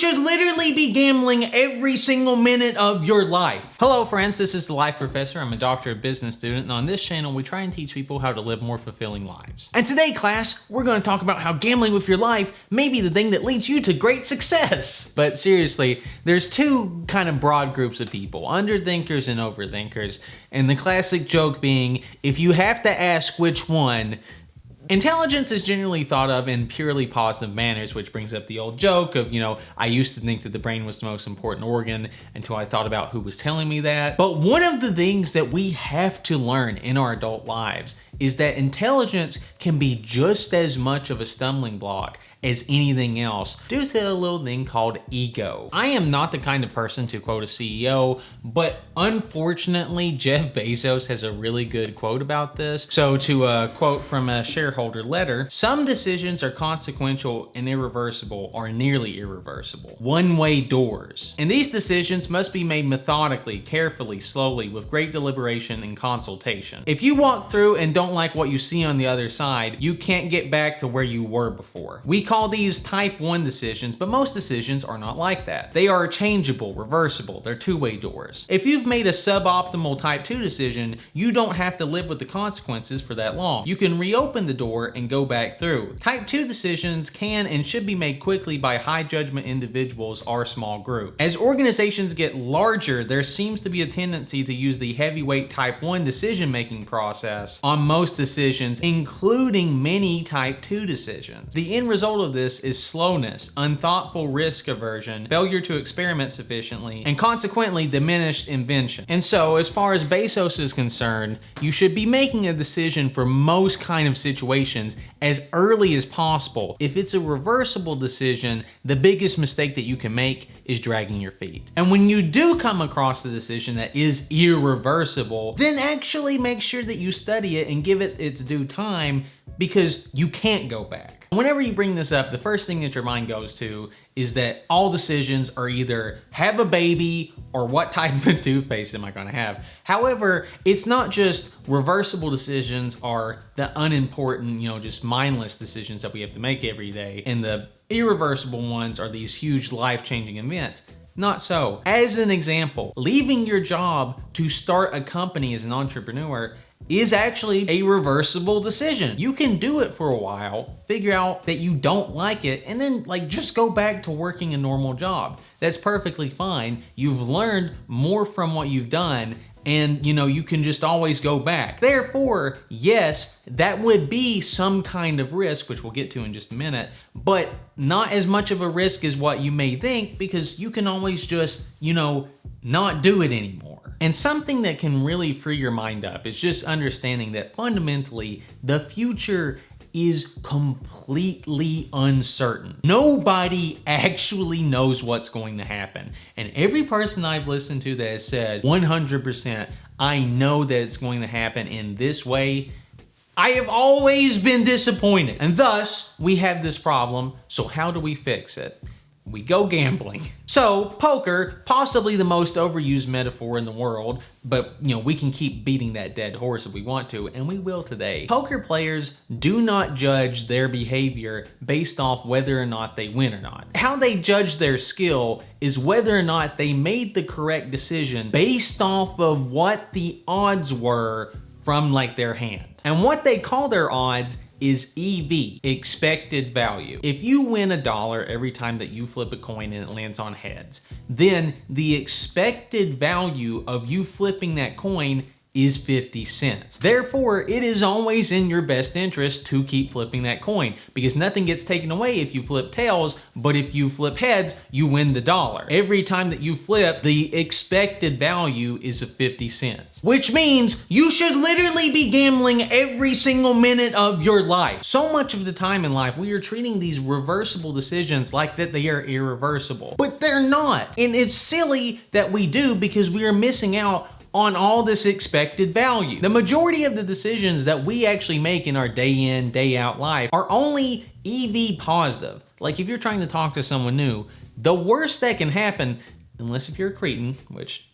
should literally be gambling every single minute of your life. Hello friends, this is The Life Professor. I'm a Doctor of Business student, and on this channel we try and teach people how to live more fulfilling lives. And today, class, we're going to talk about how gambling with your life may be the thing that leads you to great success. But seriously, there's two kind of broad groups of people, underthinkers and overthinkers. And the classic joke being, if you have to ask which one, intelligence is generally thought of in purely positive manners, which brings up the old joke of, I used to think that the brain was the most important organ until I thought about who was telling me that. But one of the things that we have to learn in our adult lives is that intelligence can be just as much of a stumbling block as anything else due to a little thing called ego. I am not the kind of person to quote a CEO, but unfortunately, Jeff Bezos has a really good quote about this. So to quote from a shareholder letter, some decisions are consequential and irreversible or nearly irreversible. One-way doors. And these decisions must be made methodically, carefully, slowly, with great deliberation and consultation. If you walk through and don't like what you see on the other side, you can't get back to where you were before. We call these type 1 decisions, but most decisions are not like that. They are changeable, reversible, they're two-way doors. If you've made a suboptimal type 2 decision, you don't have to live with the consequences for that long. You can reopen the door and go back through. Type 2 decisions can and should be made quickly by high judgment individuals or small groups. As organizations get larger, there seems to be a tendency to use the heavyweight type 1 decision-making process on most decisions, including many type 2 decisions. The end result of this is slowness, unthoughtful risk aversion, failure to experiment sufficiently, and consequently diminished invention. And so, as far as Bezos is concerned, you should be making a decision for most kind of situations as early as possible. If it's a reversible decision, the biggest mistake that you can make is dragging your feet. And when you do come across a decision that is irreversible, then actually make sure that you study it and give it its due time, because you can't go back. Whenever you bring this up, the first thing that your mind goes to is that all decisions are either have a baby or what type of toothpaste am I going to have. However, it's not just reversible decisions are the unimportant, just mindless decisions that we have to make every day, and the irreversible ones are these huge life-changing events. Not so. As an example, leaving your job to start a company as an entrepreneur is actually a reversible decision. You can do it for a while, figure out that you don't like it, and then just go back to working a normal job. That's perfectly fine. You've learned more from what you've done, and you can just always go back. Therefore, yes, that would be some kind of risk, which we'll get to in just a minute, but not as much of a risk as what you may think, because you can always just, not do it anymore. And something that can really free your mind up is just understanding that fundamentally the future is completely uncertain. Nobody actually knows what's going to happen. And every person I've listened to that has said 100%, I know that it's going to happen in this way, I have always been disappointed. And thus, we have this problem. So how do we fix it? We go gambling. So poker, possibly the most overused metaphor in the world, but we can keep beating that dead horse if we want to, and we will today. Poker players do not judge their behavior based off whether or not they win or not. How they judge their skill is whether or not they made the correct decision based off of what the odds were from their hand. And what they call their odds is EV, expected value. If you win $1 every time that you flip a coin and it lands on heads, then the expected value of you flipping that coin is 50 cents. Therefore, it is always in your best interest to keep flipping that coin, because nothing gets taken away if you flip tails, but if you flip heads, you win the $1. Every time that you flip, the expected value is of 50 cents, which means you should literally be gambling every single minute of your life. So much of the time in life, we are treating these reversible decisions like that they are irreversible, but they're not. And it's silly that we do, because we are missing out on all this expected value. The majority of the decisions that we actually make in our day in, day out life are only EV positive. Like if you're trying to talk to someone new, the worst that can happen unless if you're a cretin, which,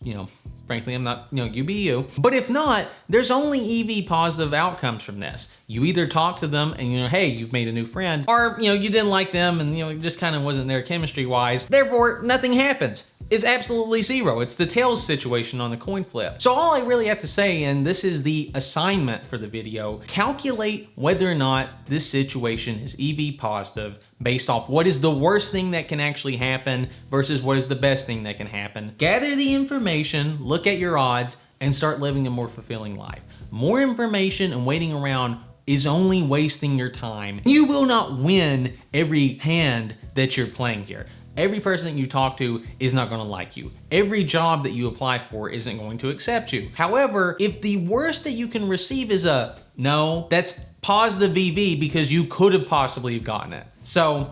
frankly, I'm not, you be you. But if not, there's only EV positive outcomes from this. You either talk to them and, hey, you've made a new friend, or, you didn't like them and, it just kind of wasn't there chemistry-wise. Therefore, nothing happens. It's absolutely zero. It's the tails situation on the coin flip. So all I really have to say, and this is the assignment for the video, calculate whether or not this situation is EV positive based off what is the worst thing that can actually happen versus what is the best thing that can happen. Gather the information, look at your odds, and start living a more fulfilling life. More information and waiting around is only wasting your time. You will not win every hand that you're playing here. Every person that you talk to is not going to like you. Every job that you apply for isn't going to accept you. However, if the worst that you can receive is a no, that's positive EV because you could have possibly gotten it. So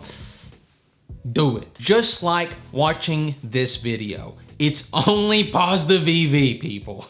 do it. Just like watching this video. It's only positive EV, people.